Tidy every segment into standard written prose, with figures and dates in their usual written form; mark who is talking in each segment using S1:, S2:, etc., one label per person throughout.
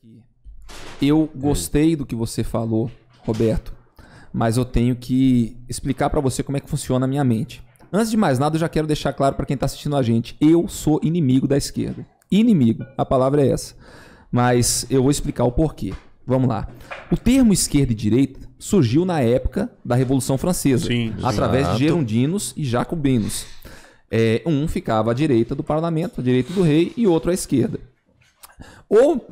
S1: aqui. Eu gostei do que você falou, Roberto, mas eu tenho que explicar para você como é que funciona a minha mente. Antes de mais nada, eu já quero deixar claro para quem está assistindo a gente, eu sou inimigo da esquerda. Inimigo, a palavra é essa. Mas eu vou explicar o porquê. Vamos lá. O termo esquerda e direita surgiu na época da Revolução Francesa, através de girondinos e jacobinos. Um ficava à direita do parlamento, à direita do rei, e outro à esquerda.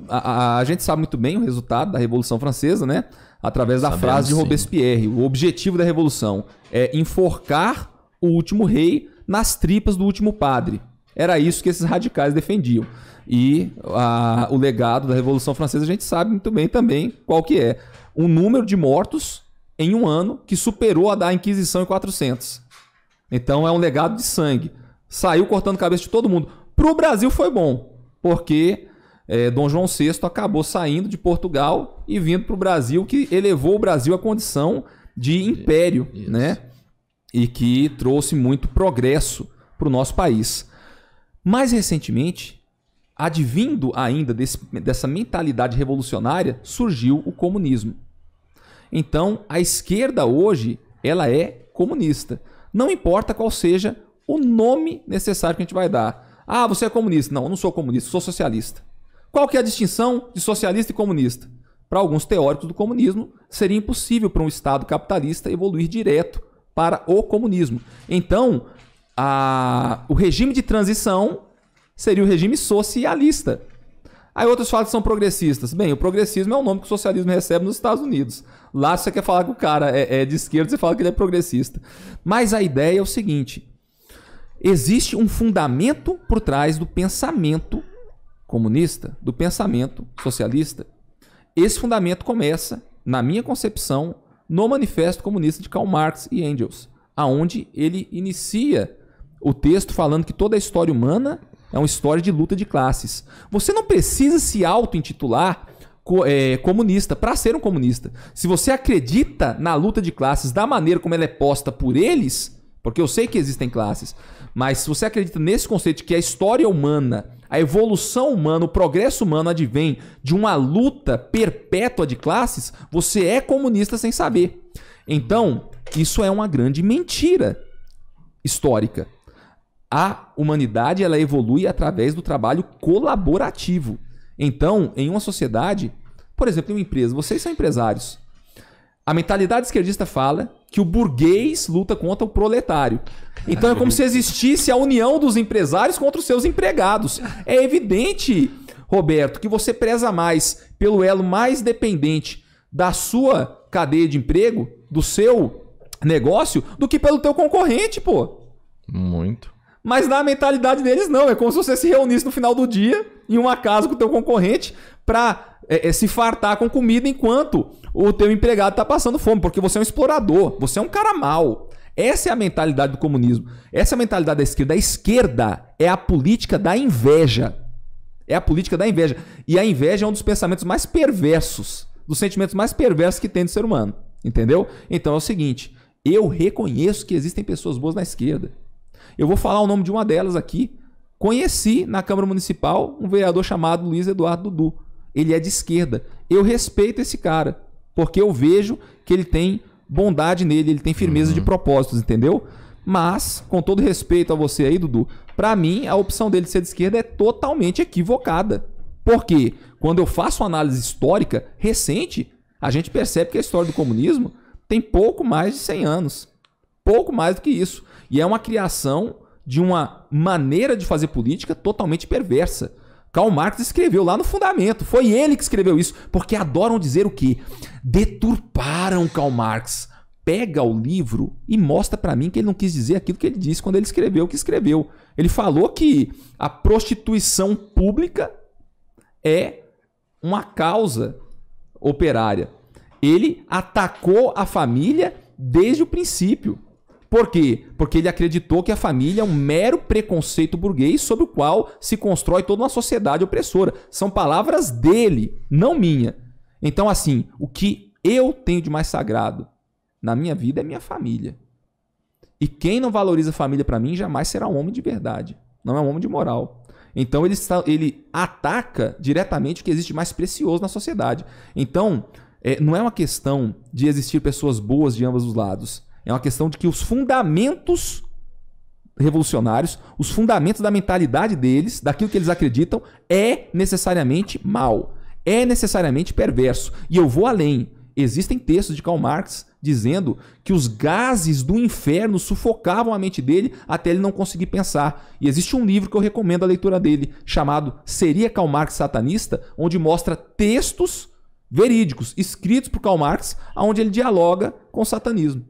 S1: A gente sabe muito bem o resultado da Revolução Francesa, né? Através da frase de Robespierre. O objetivo da Revolução é enforcar o último rei nas tripas do último padre. Era isso que esses radicais defendiam. E o legado da Revolução Francesa a gente sabe muito bem também qual que é. Um número de mortos em um ano que superou a da Inquisição em 400. Então é um legado de sangue. Saiu cortando a cabeça de todo mundo. Para o Brasil foi bom, porque Dom João VI acabou saindo de Portugal e vindo para o Brasil, que elevou o Brasil à condição de império, né? E que trouxe muito progresso para o nosso país. Mais recentemente, advindo ainda dessa mentalidade revolucionária, surgiu o comunismo. Então, a esquerda hoje, ela é comunista. Não importa qual seja o nome necessário que a gente vai dar. Ah, você é comunista. Não, eu não sou comunista, sou socialista. Qual que é a distinção de socialista e comunista? Para alguns teóricos do comunismo, seria impossível para um Estado capitalista evoluir direto para o comunismo. Então, o regime de transição seria o regime socialista. Aí outros falam que são progressistas. Bem, o progressismo é o nome que o socialismo recebe nos Estados Unidos. Lá, se você quer falar que o cara é de esquerda, você fala que ele é progressista. Mas a ideia é o seguinte: existe um fundamento por trás do pensamento comunista, do pensamento socialista. Esse fundamento começa, na minha concepção, no Manifesto Comunista de Karl Marx e Engels, aonde ele inicia o texto falando que toda a história humana é uma história de luta de classes. Você não precisa se auto-intitular comunista para ser um comunista. Se você acredita na luta de classes da maneira como ela é posta por eles, porque eu sei que existem classes, mas se você acredita nesse conceito de que a história humana, a evolução humana, o progresso humano advém de uma luta perpétua de classes, você é comunista sem saber. Então, isso é uma grande mentira histórica. A humanidade, ela evolui através do trabalho colaborativo. Então, em uma sociedade, por exemplo, em uma empresa, vocês são empresários. A mentalidade esquerdista fala que o burguês luta contra o proletário. Então é como se existisse a união dos empresários contra os seus empregados. É evidente, Roberto, que você preza mais pelo elo mais dependente da sua cadeia de emprego, do seu negócio, do que pelo teu concorrente, pô.
S2: Muito.
S1: Mas na mentalidade deles não. É como se você se reunisse no final do dia em uma casa com o teu concorrente para se fartar com comida enquanto o teu empregado está passando fome, porque você é um explorador, você é um cara mau. Essa é a mentalidade do comunismo. Essa é a mentalidade da esquerda. A esquerda é a política da inveja. É a política da inveja. E a inveja é um dos pensamentos mais perversos, dos sentimentos mais perversos que tem do ser humano. Entendeu? Então é o seguinte, eu reconheço que existem pessoas boas na esquerda. Eu vou falar o nome de uma delas aqui. Conheci na Câmara Municipal um vereador chamado Luiz Eduardo Dudu. Ele é de esquerda. Eu respeito esse cara, porque eu vejo que ele tem bondade nele, ele tem firmeza de propósitos, entendeu? Mas, com todo respeito a você aí, Dudu, pra mim, a opção dele de ser de esquerda é totalmente equivocada. Por quê? Quando eu faço uma análise histórica recente, a gente percebe que a história do comunismo tem pouco mais de 100 anos. Pouco mais do que isso. E é uma criação de uma maneira de fazer política totalmente perversa. Karl Marx escreveu lá no fundamento. Foi ele que escreveu isso. Porque adoram dizer o quê? Deturparam Karl Marx. Pega o livro e mostra pra mim que ele não quis dizer aquilo que ele disse quando ele escreveu o que escreveu. Ele falou que a prostituição pública é uma causa operária. Ele atacou a família desde o princípio. Por quê? Porque ele acreditou que a família é um mero preconceito burguês sobre o qual se constrói toda uma sociedade opressora. São palavras dele, não minha. Então, assim, o que eu tenho de mais sagrado na minha vida é minha família. E quem não valoriza a família para mim jamais será um homem de verdade. Não é um homem de moral. Então ele ataca diretamente o que existe mais precioso na sociedade. Então, não é uma questão de existir pessoas boas de ambos os lados. É uma questão de que os fundamentos revolucionários, os fundamentos da mentalidade deles, daquilo que eles acreditam, é necessariamente mal. É necessariamente perverso. E eu vou além. Existem textos de Karl Marx dizendo que os gases do inferno sufocavam a mente dele até ele não conseguir pensar. E existe um livro que eu recomendo a leitura dele, chamado Seria Karl Marx Satanista?, onde mostra textos verídicos, escritos por Karl Marx, onde ele dialoga com o satanismo.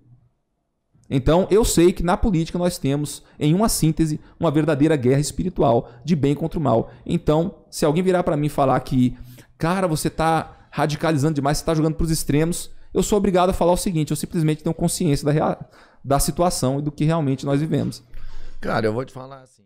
S1: Então, eu sei que na política nós temos, em uma síntese, uma verdadeira guerra espiritual de bem contra o mal. Então, se alguém virar para mim e falar que, cara, você está radicalizando demais, você está jogando para os extremos, eu sou obrigado a falar o seguinte: eu simplesmente tenho consciência da situação e do que realmente nós vivemos.
S2: Cara, eu vou te falar assim.